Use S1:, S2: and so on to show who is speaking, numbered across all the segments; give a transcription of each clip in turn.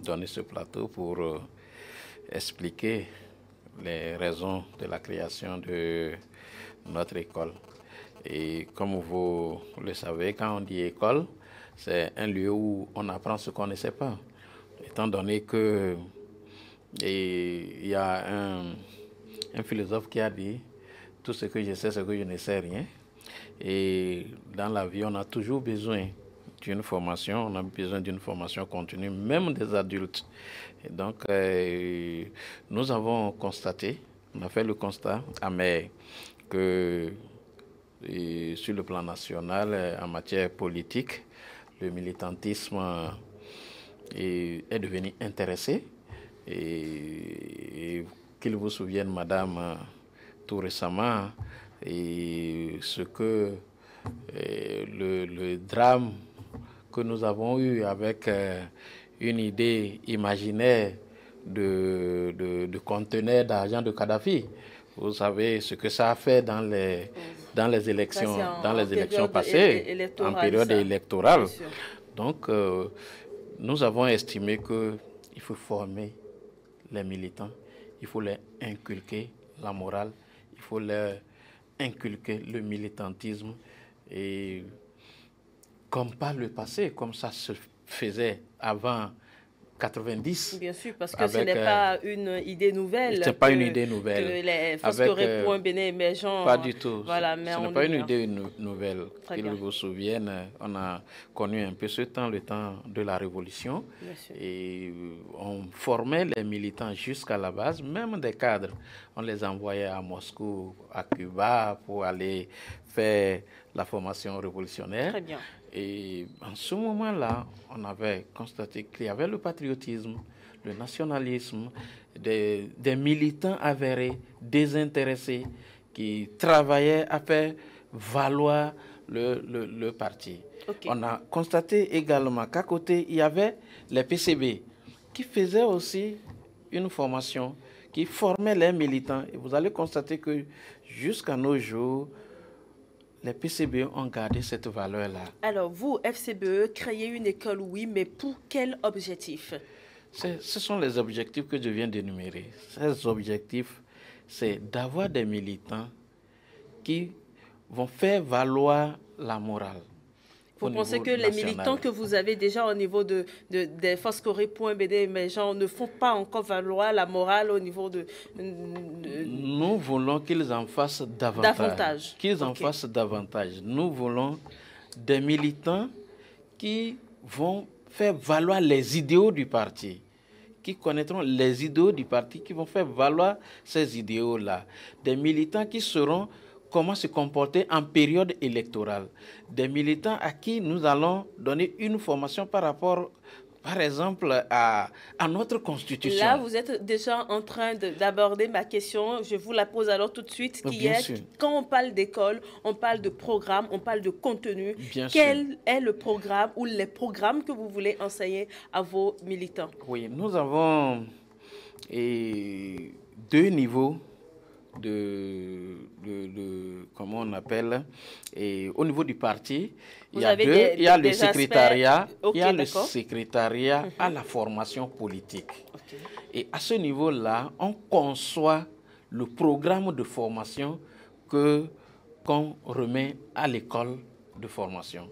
S1: donné ce plateau pour expliquer les raisons de la création de notre école. Et comme vous le savez, quand on dit école, c'est un lieu où on apprend ce qu'on ne sait pas. Étant donné que il y a un philosophe qui a dit « Tout ce que je sais, c'est que je ne sais rien ». Et dans la vie, on a toujours besoin d'une formation, on a besoin d'une formation continue, même des adultes. Et donc, nous avons constaté, on a fait le constat amer que sur le plan national, en matière politique, le militantisme est devenu intéressé. Et qu'il vous souvienne, madame, tout récemment, et ce que le drame que nous avons eu avec une idée imaginaire de conteneur d'argent de Kadhafi. Vous savez ce que ça a fait dans les élections, passées, en période électorale. Donc, nous avons estimé qu'il faut former les militants, il faut leur inculquer la morale, il faut leur inculquer le militantisme, et comme par le passé, comme ça se faisait avant 90.
S2: Bien sûr, parce que ce n'est pas une idée nouvelle.
S1: Ce n'est pas une idée nouvelle.
S2: Que les Foscoré pour un Bénin émergent.
S1: Pas du tout.
S2: Voilà,
S1: ce n'est pas une idée nouvelle. Qu'il vous souvienne, on a connu un peu ce temps, le temps de la Révolution. Et on formait les militants jusqu'à la base, même des cadres. On les envoyait à Moscou, à Cuba, pour aller faire la formation révolutionnaire.
S2: Très bien.
S1: Et en ce moment-là, on avait constaté qu'il y avait le patriotisme, le nationalisme, des militants avérés, désintéressés, qui travaillaient à faire valoir le parti. Okay. On a constaté également qu'à côté, il y avait les PCB qui faisaient aussi une formation, qui formaient les militants. Et vous allez constater que jusqu'à nos jours, les PCBE ont gardé cette valeur-là.
S2: Alors, vous, FCBE, créez une école, oui, mais pour quel objectif?
S1: Ce sont les objectifs que je viens d'énumérer. Ces objectifs, c'est d'avoir des militants qui vont faire valoir la morale.
S2: Vous pensez que les militants que vous avez déjà au niveau des Foscoré.BD émergents ne font pas encore valoir la morale au niveau de...
S1: Nous voulons qu'ils en fassent davantage. Qu'ils en fassent davantage. Nous voulons des militants qui vont faire valoir les idéaux du parti, qui connaîtront les idéaux du parti, qui vont faire valoir ces idéaux-là. Des militants qui sauront comment se comporter en période électorale. Des militants à qui nous allons donner une formation par rapport, par exemple, à notre constitution.
S2: Là, vous êtes déjà en train d'aborder ma question. Je vous la pose alors tout de suite, qui est, quand on parle d'école, on parle de programme, on parle de contenu. Quel est le programme ou les programmes que vous voulez enseigner à vos militants?
S1: Oui, nous avons deux niveaux comment on appelle, et au niveau du parti, il y a le secrétariat, à la formation politique. Et à ce niveau-là, on conçoit le programme de formation qu'on remet à l'école de formation.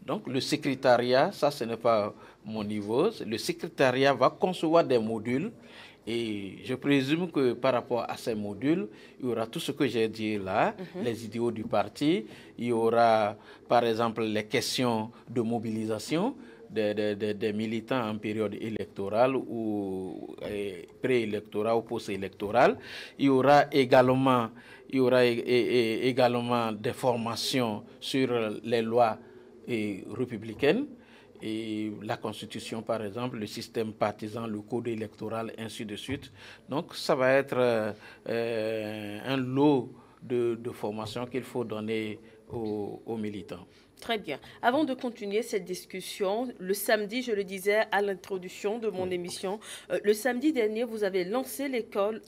S1: Donc le secrétariat, ça ce n'est pas mon niveau, le secrétariat va concevoir des modules. Et je présume que par rapport à ces modules, il y aura tout ce que j'ai dit là, les idéaux du parti, il y aura par exemple les questions de mobilisation des militants en période électorale ou préélectorale ou post-électorale. Il y aura également des formations sur les lois républicaines. Et la Constitution, par exemple, le système partisan, le code électoral, ainsi de suite. Donc, ça va être un lot de formation qu'il faut donner aux militants.
S2: Très bien. Avant de continuer cette discussion, le samedi, je le disais à l'introduction de mon émission, le samedi dernier, vous avez lancé l'école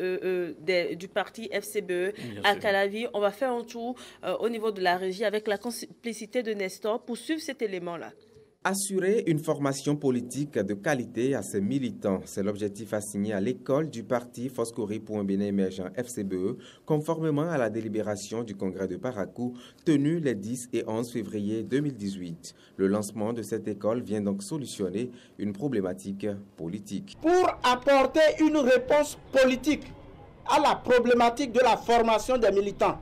S2: du parti FCBE à Calavi. On va faire un tour au niveau de la régie avec la complicité de Nestor pour suivre cet élément-là.
S3: Assurer une formation politique de qualité à ses militants, c'est l'objectif assigné à l'école du parti Foscori pour un Bénin émergent FCBE, conformément à la délibération du congrès de Parakou, tenue les 10 et 11 février 2018. Le lancement de cette école vient donc solutionner une problématique politique.
S4: Pour apporter une réponse politique à la problématique de la formation des militants,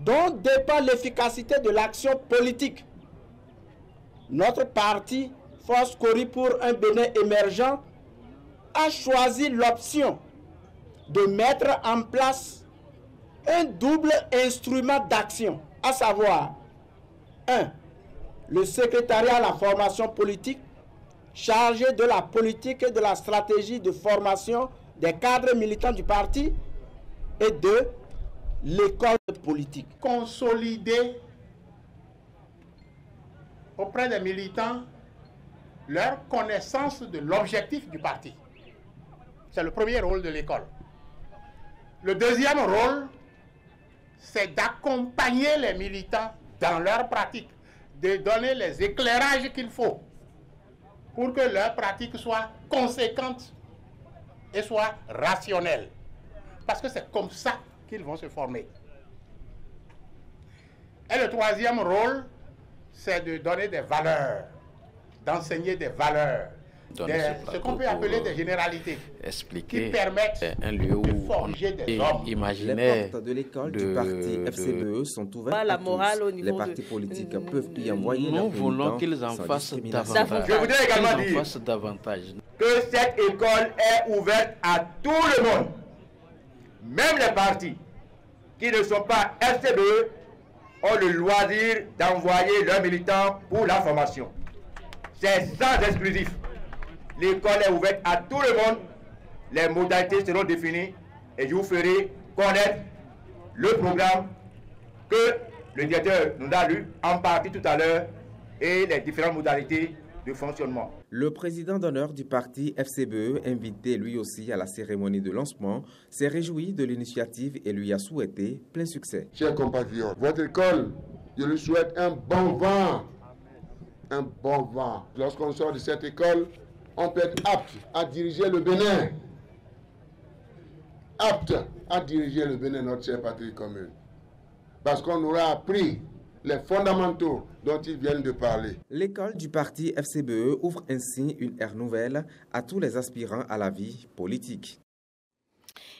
S4: dont dépend l'efficacité de l'action politique, notre parti, Foscori pour un Bénin émergent, a choisi l'option de mettre en place un double instrument d'action, à savoir 1. Le secrétariat à la formation politique, chargé de la politique et de la stratégie de formation des cadres militants du parti, et 2. L'école politique.
S5: Consolider auprès des militants leur connaissance de l'objectif du parti. C'est le premier rôle de l'école. Le deuxième rôle, c'est d'accompagner les militants dans leur pratique, de donner les éclairages qu'il faut pour que leur pratique soit conséquente et soit rationnelle. Parce que c'est comme ça qu'ils vont se former. Et le troisième rôle, c'est de donner des valeurs, d'enseigner des valeurs, ce qu'on peut appeler des généralités, qui permettent
S1: un lieu où
S5: de forger des hommes.
S3: Les portes de l'école du parti FCBE sont ouvertes
S2: la
S3: à
S2: morale
S3: tous.
S2: au niveau
S3: Les partis politiques peuvent y envoyer leurs militants.
S1: Nous voulons qu'ils en fassent davantage.
S5: Je voudrais également dire que cette école est ouverte à tout le monde, même les partis qui ne sont pas FCBE ont le loisir d'envoyer leurs militants pour la formation. C'est sans exclusif. L'école est ouverte à tout le monde. Les modalités seront définies et je vous ferai connaître le programme que le directeur nous a lu en partie tout à l'heure et les différentes modalités de fonctionnement.
S3: Le président d'honneur du parti FCBE, invité lui aussi à la cérémonie de lancement, s'est réjoui de l'initiative et lui a souhaité plein succès.
S6: Chers compatriotes, votre école, je lui souhaite un bon vent. Un bon vent. Lorsqu'on sort de cette école, on peut être apte à diriger le Bénin. Apte à diriger le Bénin, notre chère patrie commune. Parce qu'on aura appris les fondamentaux dont ils viennent de parler.
S3: L'école du parti FCBE ouvre ainsi une ère nouvelle à tous les aspirants à la vie politique.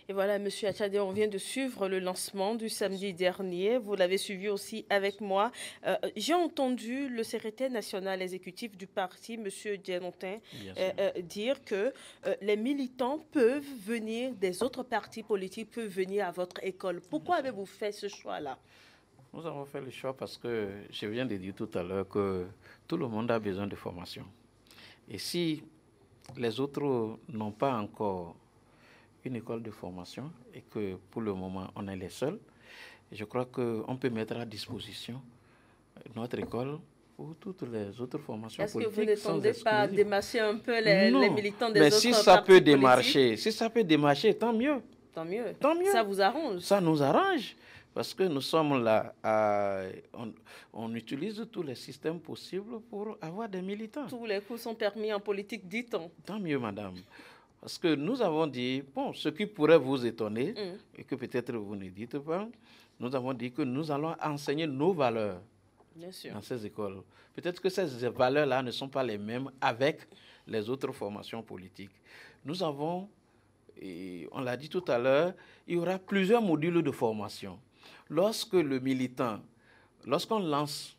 S2: Et voilà, Monsieur Achadé, on vient de suivre le lancement du samedi dernier. Vous l'avez suivi aussi avec moi. J'ai entendu le secrétaire national exécutif du parti, Monsieur Djenotin, dire que les militants peuvent venir, des autres partis politiques peuvent venir à votre école. Pourquoi avez-vous fait ce choix-là?
S1: Nous avons fait le choix parce que je viens de dire tout à l'heure que tout le monde a besoin de formation. Et si les autres n'ont pas encore une école de formation et que pour le moment on est les seuls, je crois qu'on peut mettre à disposition notre école pour toutes les autres formations politiques.
S2: Est-ce que vous n'entendez pas démarcher un peu les militants des autres partis politiques?
S1: Mais si ça peut démarcher, tant mieux.
S2: Tant mieux.
S1: Tant mieux.
S2: Ça vous arrange?
S1: Ça nous arrange. Parce que nous sommes là, on utilise tous les systèmes possibles pour avoir des militants.
S2: Tous les coups sont permis en politique, dit-on.
S1: Tant mieux, madame. Parce que nous avons dit, bon, ce qui pourrait vous étonner, et que peut-être vous ne dites pas, nous avons dit que nous allons enseigner nos valeurs dans ces écoles. Peut-être que ces valeurs-là ne sont pas les mêmes avec les autres formations politiques. Nous avons, et on l'a dit tout à l'heure, il y aura plusieurs modules de formation. Lorsque le militant, lorsqu'on lance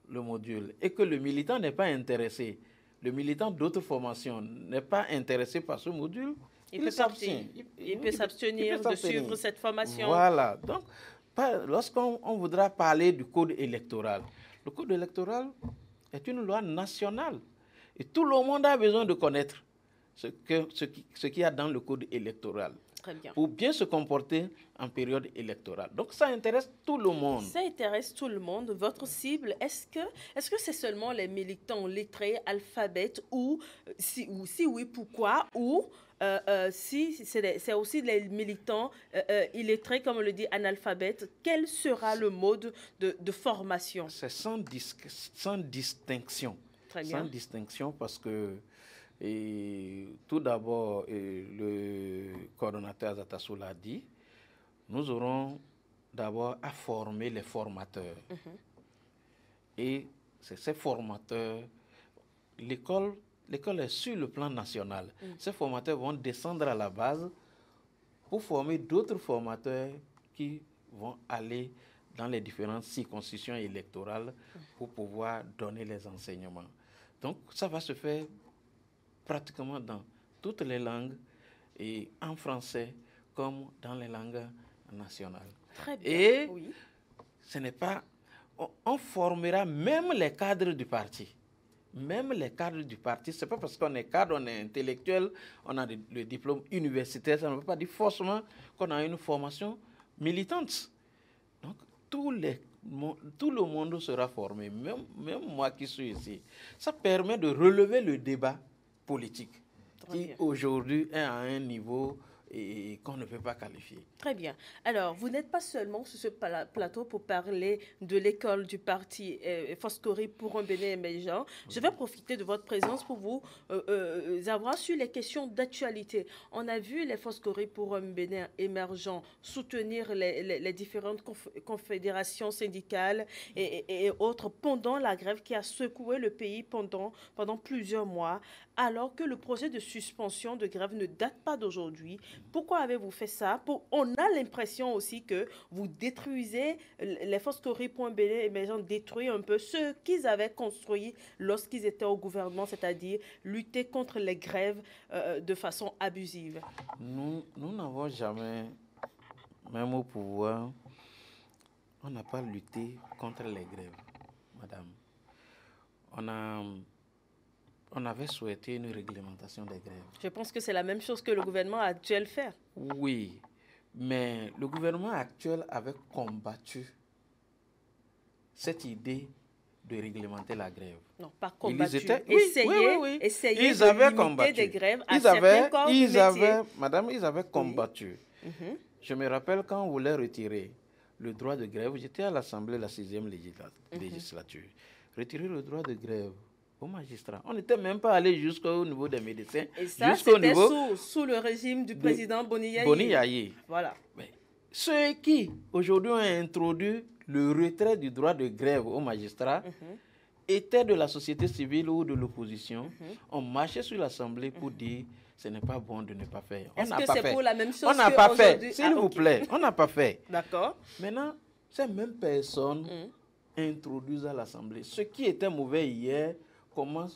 S1: le module et que le militant n'est pas intéressé, le militant d'autres formations n'est pas intéressé par ce module, il peut
S2: s'abstenir de suivre cette formation.
S1: Voilà. Donc, lorsqu'on voudra parler du code électoral, le code électoral est une loi nationale et tout le monde a besoin de connaître ce qu'il y a dans le code électoral.
S2: Très bien.
S1: Pour bien se comporter en période électorale. Donc ça intéresse tout le monde.
S2: Ça intéresse tout le monde. Votre cible, est-ce que c'est seulement les militants lettrés, alphabètes, ou si oui, pourquoi, ou si c'est aussi les militants illettrés, comme on le dit, analphabètes, quel sera le mode de formation?
S1: C'est sans distinction. sans distinction, parce que tout d'abord, le coordonnateur Zatassou l'a dit, nous aurons d'abord à former les formateurs. Et c'est ces formateurs, l'école est sur le plan national. Ces formateurs vont descendre à la base pour former d'autres formateurs qui vont aller dans les différentes circonscriptions électorales pour pouvoir donner les enseignements. Donc, ça va se faire pratiquement dans toutes les langues, et en français comme dans les langues nationales.
S2: Très bien.
S1: Et ce n'est pas... On formera même les cadres du parti. Même les cadres du parti, ce n'est pas parce qu'on est cadre, on est intellectuel, on a le diplôme universitaire, ça ne veut pas dire forcément qu'on a une formation militante. Donc, tout le monde sera formé, même moi qui suis ici. Ça permet de relever le débat politique qui aujourd'hui est à un niveau et qu'on ne peut pas qualifier.
S2: Très bien. Alors, vous n'êtes pas seulement sur ce plateau pour parler de l'école du parti Foscori pour un Bénin émergent. Je vais profiter de votre présence pour vous avoir sur les questions d'actualité. On a vu les Foscori pour un Bénin émergent soutenir les différentes confédérations syndicales et autres pendant la grève qui a secoué le pays pendant plusieurs mois, alors que le projet de suspension de grève ne date pas d'aujourd'hui. Pourquoi avez-vous fait ça? On a l'impression aussi que vous détruisez les Foscori pour un Bénin émergent, détruisent un peu ce qu'ils avaient construit lorsqu'ils étaient au gouvernement, c'est-à-dire lutter contre les grèves de façon abusive.
S1: Nous n'avons jamais, même au pouvoir, on n'a pas lutté contre les grèves, madame. On avait souhaité une réglementation des grèves.
S2: Je pense que c'est la même chose que le gouvernement actuel fait.
S1: Oui, mais le gouvernement actuel avait combattu cette idée de réglementer la grève.
S2: Non, pas combattu.
S1: Essayé ils avaient combattu. Des grèves à certains corps du métier. Madame, ils avaient combattu. Je me rappelle quand on voulait retirer le droit de grève, j'étais à l'Assemblée de la 6e législature. Retirer le droit de grève aux magistrats. On n'était même pas allé jusqu'au niveau des médecins.
S2: Et ça, c'était sous le régime du président Boni Yayi. Voilà.
S1: Mais ceux qui, aujourd'hui, ont introduit le retrait du droit de grève aux magistrats étaient de la société civile ou de l'opposition. On marchait sur l'Assemblée pour dire ce n'est pas bon de ne pas faire.
S2: Est-ce que c'est pour la même chose?
S1: On n'a pas fait. S'il vous plaît, on n'a pas fait.
S2: D'accord.
S1: Maintenant, ces mêmes personnes introduisent à l'Assemblée. Ce qui était mauvais hier, comment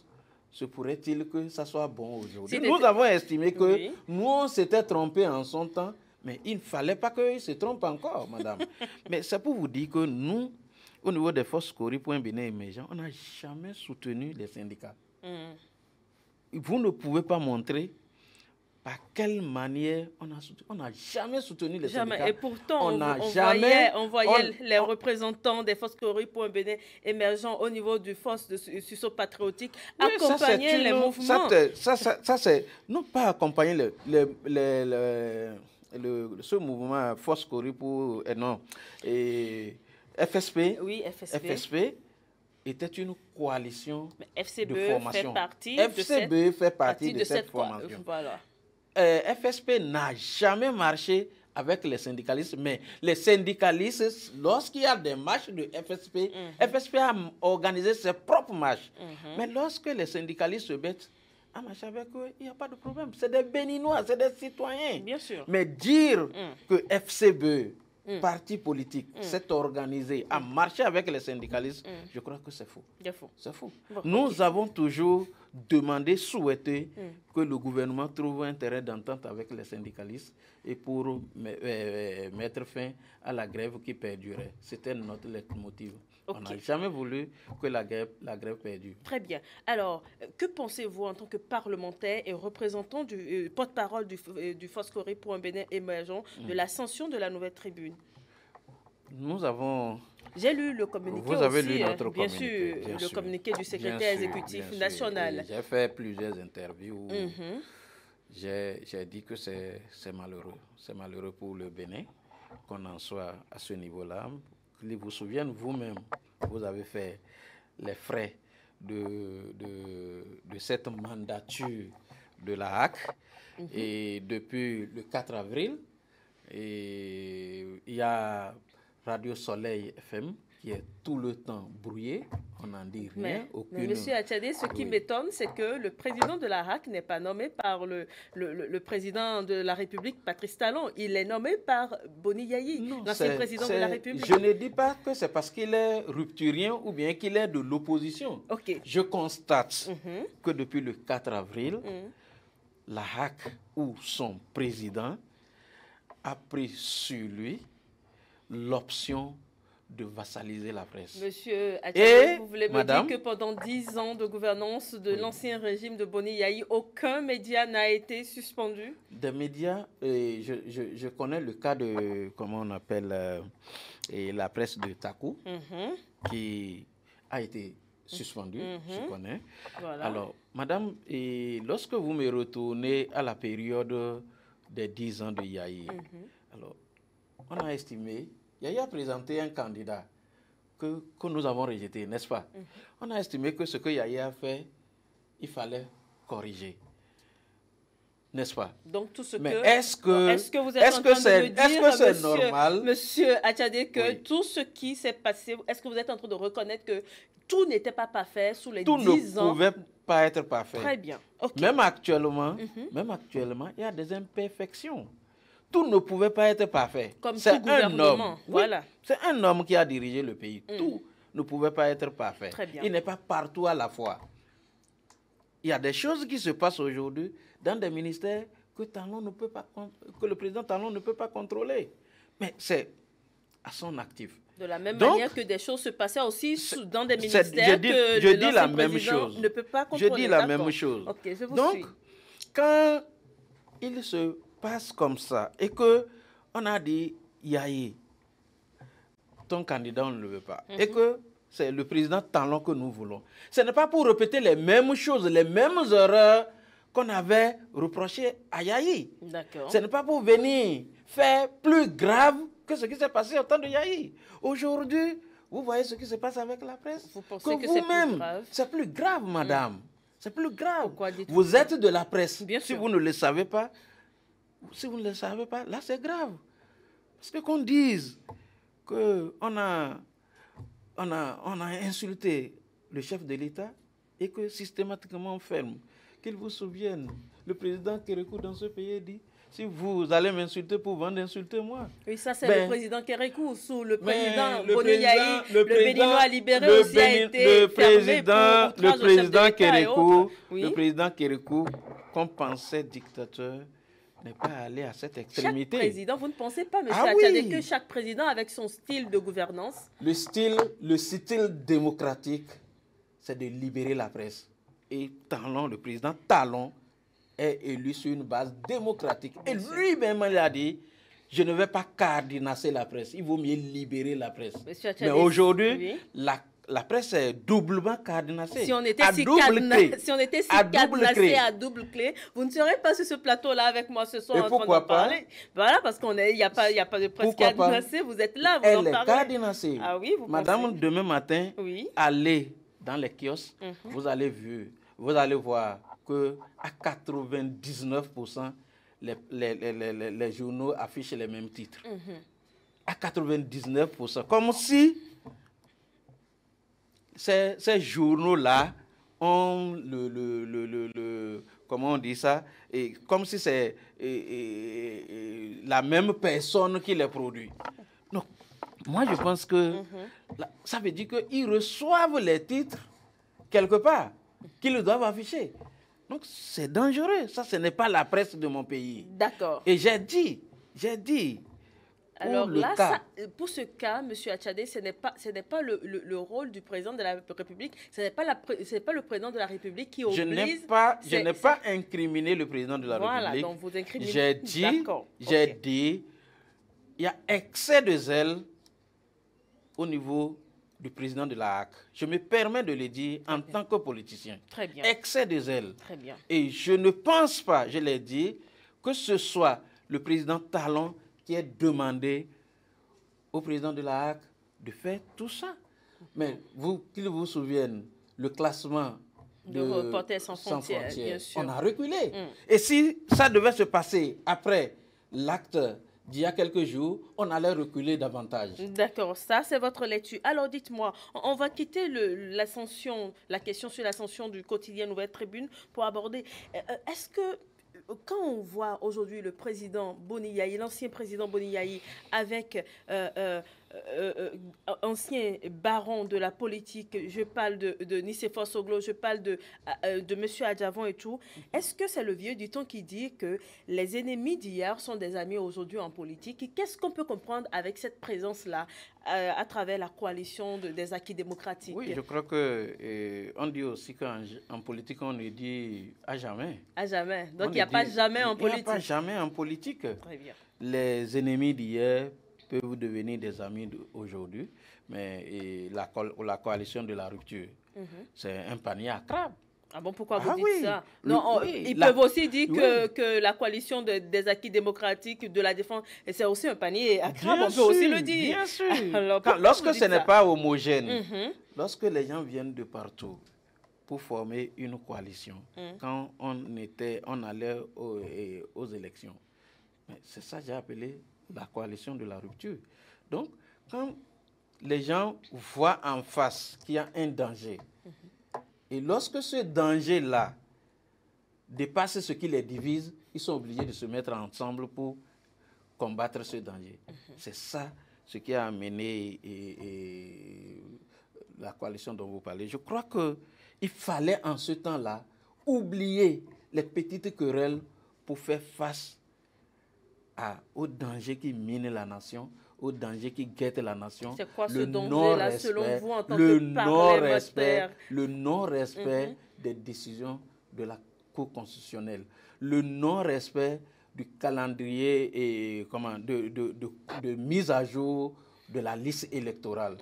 S1: se pourrait-il que ça soit bon aujourd'hui? Nous avons estimé que nous, on s'était trompé en son temps, mais il ne fallait pas qu'ils se trompent encore, madame. Mais c'est pour vous dire que nous, au niveau des Foscori pour un Bénin émergent, on n'a jamais soutenu les syndicats. Vous ne pouvez pas montrer par quelle manière on n'a jamais soutenu les syndicats.
S2: Et pourtant, on voyait les représentants des Foscori pour un Bénin émergent au niveau du force de sursaut patriotique accompagner les mouvements.
S1: Ça c'est non pas accompagner ce mouvement Foscori pour FSP.
S2: Oui,
S1: FSP était une coalition de formation.
S2: FCBE
S1: fait partie de cette formation.
S2: Voilà.
S1: FSP n'a jamais marché avec les syndicalistes, mais les syndicalistes, lorsqu'il y a des marches de FSP, FSP a organisé ses propres marches. Mais lorsque les syndicalistes se mettent à marcher avec eux, il n'y a pas de problème. C'est des Béninois, c'est des citoyens.
S2: Bien sûr.
S1: Mais dire que FCBE, parti politique, s'est organisé à marcher avec les syndicalistes, je crois que c'est faux. C'est faux. Nous avons toujours demandé, souhaité que le gouvernement trouve un terrain d'entente avec les syndicalistes et pour mettre fin à la grève qui perdurait. C'était notre leitmotiv. On n'a jamais voulu que la grève perdure.
S2: Très bien. Alors, que pensez-vous en tant que parlementaire et représentant du porte-parole du Foscori pour un Bénin émergent de l'ascension de la nouvelle tribune?
S1: Nous avons...
S2: J'ai lu le communiqué
S1: Vous avez lu notre
S2: bien
S1: communiqué,
S2: sûr, le communiqué du secrétaire exécutif national.
S1: J'ai fait plusieurs interviews où j'ai dit que c'est malheureux. C'est malheureux pour le Bénin qu'on en soit à ce niveau-là. Vous vous souvenez vous-même, vous avez fait les frais de cette mandature de la HAC. Et depuis le 4 avril, il y a Radio Soleil FM qui est tout le temps brouillé, on n'en dit rien.
S2: Mais Monsieur Attiadé, ce qui m'étonne, c'est que le président de la HAC n'est pas nommé par le président de la République, Patrice Talon. Il est nommé par Boni Yayi, l'ancien président de la République.
S1: Je ne dis pas que c'est parce qu'il est rupturien ou bien qu'il est de l'opposition. Je constate que depuis le 4 avril, la HAC ou son président a pris sur lui l'option de vassaliser la presse.
S2: Monsieur Attiadé, vous voulez me dire que pendant 10 ans de gouvernance de l'ancien régime de Boni Yayi, aucun média n'a été suspendu?
S1: Des médias, je connais le cas de, comment on appelle, la presse de Taku, qui a été suspendue, je connais. Voilà. Alors, madame, lorsque vous me retournez à la période des 10 ans de Yayi, alors, on a estimé, Yayi a présenté un candidat que nous avons rejeté, n'est-ce pas? On a estimé que ce que Yayi a fait, il fallait corriger. N'est-ce pas?
S2: Donc tout ce
S1: mais
S2: que...
S1: Est-ce que
S2: vous êtes en train de me dire,
S1: c'est normal?
S2: Monsieur Attiadé, que tout ce qui s'est passé, est-ce que vous êtes en train de reconnaître que tout n'était pas parfait sous les 10 ans?
S1: Tout ne pouvait pas être parfait.
S2: Très bien.
S1: Même actuellement, il y a des imperfections. Tout ne pouvait pas être parfait.
S2: Comme tout gouvernement. Voilà.
S1: C'est un homme qui a dirigé le pays. Tout ne pouvait pas être parfait.
S2: Très bien.
S1: Il n'est pas partout à la fois. Il y a des choses qui se passent aujourd'hui dans des ministères que le président Talon ne peut pas contrôler. Mais c'est à son actif.
S2: De la même manière que des choses se passaient aussi dans des ministères
S1: je dis la même chose.
S2: Ne peut pas contrôler.
S1: Je dis la même chose.
S2: Okay, je vous
S1: Donc,
S2: suis.
S1: quand il se passe comme ça et que on a dit Yayi, ton candidat on ne le veut pas, et que c'est le président Talon que nous voulons, ce n'est pas pour répéter les mêmes choses, les mêmes erreurs qu'on avait reprochées à Yayi.
S2: D'accord.
S1: Ce n'est pas pour venir faire plus grave que ce qui s'est passé au temps de Yayi. Aujourd'hui, vous voyez ce qui se passe avec la presse.
S2: Vous pensez que c'est plus grave?
S1: C'est plus grave, madame. C'est plus grave.
S2: Pourquoi dites-vous
S1: vous êtes de la presse.
S2: Bien
S1: si
S2: sûr.
S1: vous ne le savez pas, là c'est grave. Parce que qu'on dise qu'on a insulté le chef de l'État et que systématiquement on ferme. Qu'il vous souvienne, le président Kérékou dans ce pays dit: si vous allez m'insulter pour vendre, insultez-moi.
S2: Oui, ça c'est le président Kérékou. Sous le président Boni Yayi, le Béninois libéré aussi a été fermé pour
S1: le président Kérékou, le président Kérékou, qu'on pensait dictateur, n'est pas allé à cette extrémité.
S2: Chaque président, vous ne pensez pas, monsieur Attiadé, que chaque président avec son style de gouvernance?
S1: Le style démocratique, c'est de libérer la presse. Et Talon, le président Talon, est élu sur une base démocratique. Et lui-même, il a dit: je ne vais pas cardinasser la presse, il vaut mieux libérer la presse. Mais aujourd'hui, la presse est doublement cardinassée.
S2: Si on était si cadenassé à double clé, vous ne serez pas sur ce plateau-là avec moi ce soir en train de parler. Voilà, parce qu'il n'y a pas de presse cadenassée, vous êtes là, vous en parlez.
S1: Elle est cadenassée.
S2: Ah oui, vous
S1: Madame,
S2: pensez?
S1: demain matin, allez dans les kiosques, vous allez voir que à 99%, les journaux affichent les mêmes titres. À 99%. Comme si ces journaux-là ont comment on dit ça, et comme si c'est la même personne qui les produit. Donc, moi je pense que ça veut dire qu'ils reçoivent les titres quelque part, qu'ils doivent afficher. Donc c'est dangereux. Ça, ce n'est pas la presse de mon pays.
S2: D'accord.
S1: Et j'ai dit.
S2: Alors là, pour ce cas, M. Attiadé, ce n'est pas le rôle du président de la République, ce n'est pas le président de la République qui oblige...
S1: Je n'ai pas incriminé le président de la République.
S2: Voilà, donc vous incriminez.
S1: J'ai dit, il y a excès de zèle au niveau du président de la HAC. Je me permets de le dire en tant que politicien.
S2: Très bien.
S1: Excès de zèle.
S2: Très bien.
S1: Et je ne pense pas, je l'ai dit, que ce soit le président Talon qui ait demandé au président de la HAC de faire tout ça. Mais qu'il vous souvienne, le classement
S2: de Reporters sans frontières, bien sûr.
S1: On a reculé. Et si ça devait se passer après l'acte d'il y a quelques jours, on allait reculer davantage.
S2: D'accord, ça c'est votre lecture. Alors dites-moi, on va quitter la question sur l'ascension du quotidien Nouvelle Tribune pour aborder, est-ce que quand on voit aujourd'hui le président Boni Yayi, l'ancien président Boni Yayi, avec ancien baron de la politique, je parle de Nicéphore Soglo, je parle de M. Adjavon et tout, est-ce que c'est le vieux du temps qui dit que les ennemis d'hier sont des amis aujourd'hui en politique? Qu'est-ce qu'on peut comprendre avec cette présence-là à travers la coalition des acquis démocratiques?
S1: Oui, je crois qu'on dit aussi qu'en politique, on ne dit à jamais.
S2: À jamais. Donc il n'y a pas jamais en politique.
S1: Il n'y a pas jamais en politique.
S2: Très bien.
S1: Les ennemis d'hier peuvent devenir des amis d'aujourd'hui, mais la coalition de la rupture, c'est un panier à crabes.
S2: Ah bon, pourquoi vous dites ça? Non, ils peuvent aussi dire que la coalition des acquis démocratiques de la défense, c'est aussi un panier à crabes, on peut aussi le dire.
S1: Bien sûr. Alors, lorsque ce n'est pas homogène, lorsque les gens viennent de partout pour former une coalition, quand on allait aux élections, c'est ça que j'ai appelé la coalition de la rupture. Donc, quand les gens voient en face qu'il y a un danger, et lorsque ce danger-là dépasse ce qui les divise, ils sont obligés de se mettre ensemble pour combattre ce danger. C'est ça ce qui a amené la coalition dont vous parlez. Je crois qu'il fallait en ce temps-là oublier les petites querelles pour faire face au danger qui mine la nation, au danger qui guette la nation.
S2: C'est quoi ce danger-là, selon vous, en tant que parlementaire?
S1: Le non-respect des décisions de la Cour constitutionnelle, le non-respect du calendrier et de mise à jour de la liste électorale.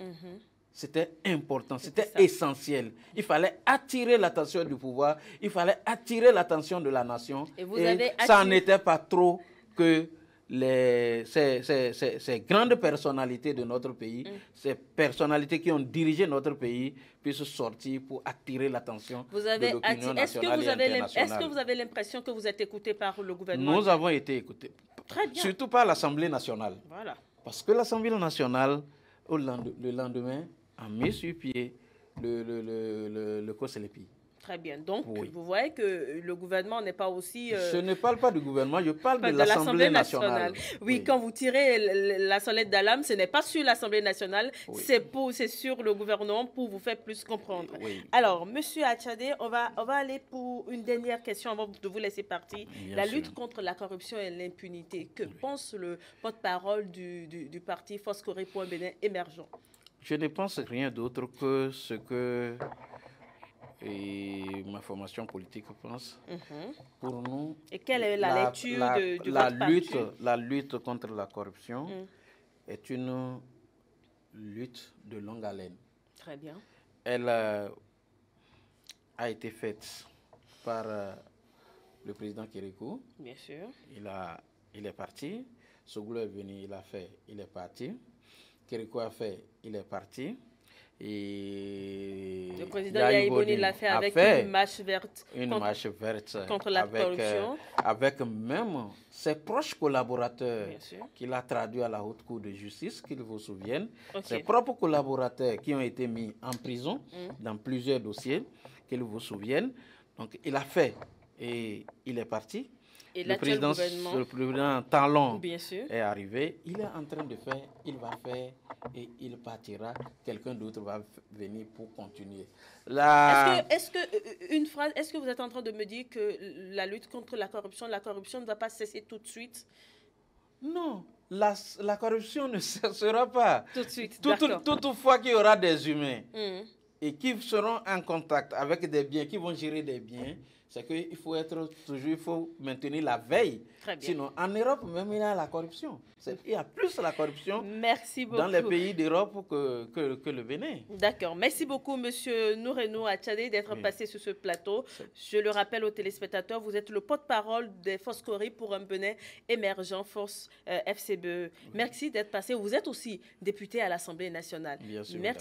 S1: C'était important, c'était essentiel. Il fallait attirer l'attention du pouvoir, il fallait attirer l'attention de la nation. Et ça n'était pas trop que ces grandes personnalités de notre pays, ces personnalités qui ont dirigé notre pays, puissent sortir pour attirer l'attention de l'opinion nationale et internationale.
S2: Est-ce que vous avez l'impression que vous êtes écouté par le gouvernement?
S1: Nous avons été écoutés.
S2: Très bien.
S1: Surtout par l'Assemblée nationale.
S2: Voilà.
S1: Parce que l'Assemblée nationale, le lendemain, a mis sur pied le COSELEPI.
S2: Très bien. Donc, vous voyez que le gouvernement n'est pas aussi...
S1: Je ne parle pas du gouvernement, je parle de l'Assemblée nationale.
S2: Oui, quand vous tirez la sonnette d'alarme, ce n'est pas sur l'Assemblée nationale, c'est sur le gouvernement pour vous faire plus comprendre. Alors, Monsieur Atchadé, on va aller pour une dernière question avant de vous laisser partir. La lutte contre la corruption et l'impunité. Que pense le porte-parole du parti Foscoré pour un Bénin émergent?
S1: Je ne pense rien d'autre que ce que ma formation politique pense. Pour nous,
S2: et quelle est la lecture de votre parti?
S1: La lutte contre la corruption est une lutte de longue haleine.
S2: Très bien.
S1: Elle a été faite par le président Kérékou.
S2: Bien sûr.
S1: Il est parti. Soglo est venu, il a fait, il est parti. Kérékou a fait, il est parti. Et
S2: le président Yayi Boni l'a fait avec une marche verte. Contre la corruption.
S1: Avec même ses proches collaborateurs qu'il a traduits à la Haute Cour de justice, qu'ils vous souviennent. Ses propres collaborateurs qui ont été mis en prison dans plusieurs dossiers, qu'ils vous souviennent. Donc il a fait et il est parti.
S2: Et
S1: le président Talon
S2: est
S1: arrivé, il est en train de faire, il va faire et il partira. Quelqu'un d'autre va venir pour continuer.
S2: Est-ce que vous êtes en train de me dire que la lutte contre la corruption ne va pas cesser tout de suite?
S1: Non, la corruption ne cessera pas.
S2: Tout de suite,
S1: toutefois qu'il y aura des humains et qui seront en contact avec des biens, qui vont gérer des biens, c'est qu'il faut il faut maintenir la veille. Sinon, en Europe, même, il y a la corruption. Il y a plus la corruption dans les pays d'Europe que le Bénin.
S2: D'accord. Merci beaucoup, M. Nourenou Atchadé, d'être passé sur ce plateau. Je le rappelle aux téléspectateurs, vous êtes le porte-parole des Foscoré pour un Bénin émergent, Force FCBE. Merci d'être passé. Vous êtes aussi député à l'Assemblée nationale.
S1: Bien sûr.
S2: Merci.